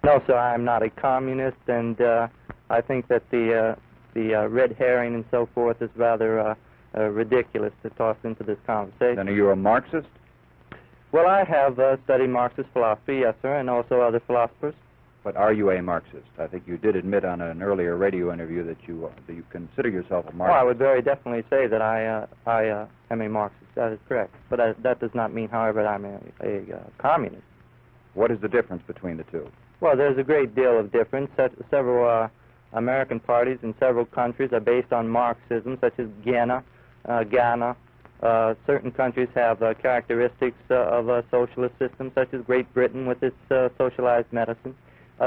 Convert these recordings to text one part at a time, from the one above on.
No, sir, I'm not a communist, and I think that the red herring and so forth is rather ridiculous to toss into this conversation. Then are you a Marxist? Well, I have studied Marxist philosophy, yes, sir, and also other philosophers. But are you a Marxist? I think you did admit on an earlier radio interview that you consider yourself a Marxist. Well, I would very definitely say that I am a Marxist. That is correct. But that does not mean, however, that I'm a communist. What is the difference between the two? Well, there's a great deal of difference. Several American parties in several countries are based on Marxism, such as Ghana. Certain countries have characteristics of a socialist system, such as Great Britain with its socialized medicine.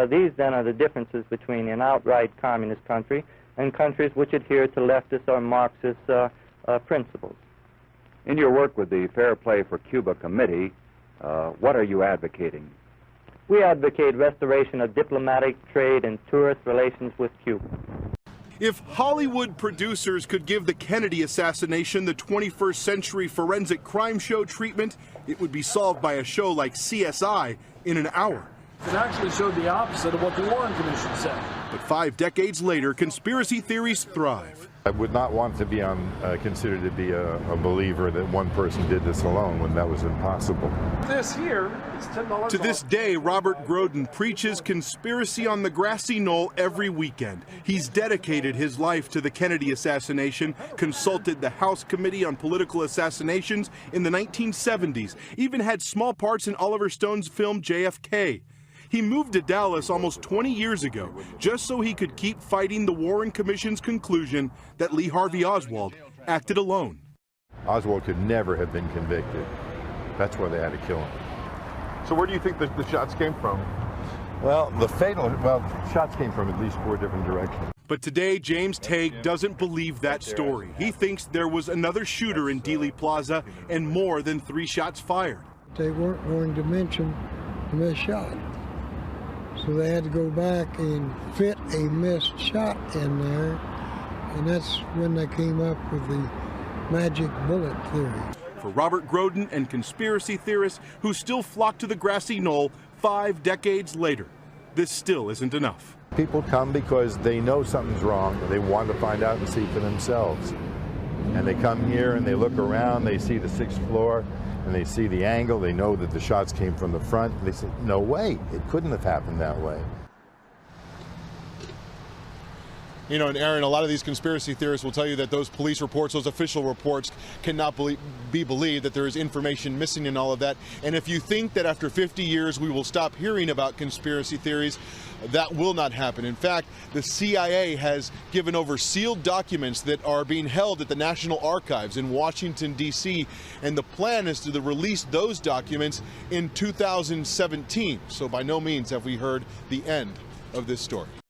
These, then, are the differences between an outright communist country and countries which adhere to leftist or Marxist principles. In your work with the Fair Play for Cuba Committee, what are you advocating? We advocate restoration of diplomatic, trade, and tourist relations with Cuba. If Hollywood producers could give the Kennedy assassination the 21st century forensic crime show treatment, it would be solved by a show like CSI in an hour. It actually showed the opposite of what the Warren Commission said. But 5 decades later, conspiracy theories thrive. I would not want to be considered to be a believer that one person did this alone when that was impossible. This here is $10. To this day, Robert Groden preaches conspiracy on the grassy knoll every weekend. He's dedicated his life to the Kennedy assassination, consulted the House Committee on Political Assassinations in the 1970s, even had small parts in Oliver Stone's film JFK. He moved to Dallas almost 20 years ago just so he could keep fighting the Warren Commission's conclusion that Lee Harvey Oswald acted alone. Oswald could never have been convicted. That's why they had to kill him. So where do you think the shots came from? Well, shots came from at least 4 different directions. But today, James Tague doesn't believe that story. He thinks there was another shooter in Dealey Plaza and more than 3 shots fired. They weren't going to mention the missed shot. So they had to go back and fit a missed shot in there, and that's when they came up with the magic bullet theory. For Robert Groden and conspiracy theorists who still flock to the grassy knoll 5 decades later, this still isn't enough. People come because they know something's wrong, and they want to find out and see for themselves. And they come here and they look around, they see the 6th floor, and they see the angle, they know that the shots came from the front, and they say, no way, it couldn't have happened that way. You know, and Aaron, a lot of these conspiracy theorists will tell you that those police reports, those official reports, cannot be believed, that there is information missing in all of that. And if you think that after 50 years we will stop hearing about conspiracy theories, that will not happen. In fact, the CIA has given over sealed documents that are being held at the National Archives in Washington, D.C., and the plan is to release those documents in 2017. So by no means have we heard the end of this story.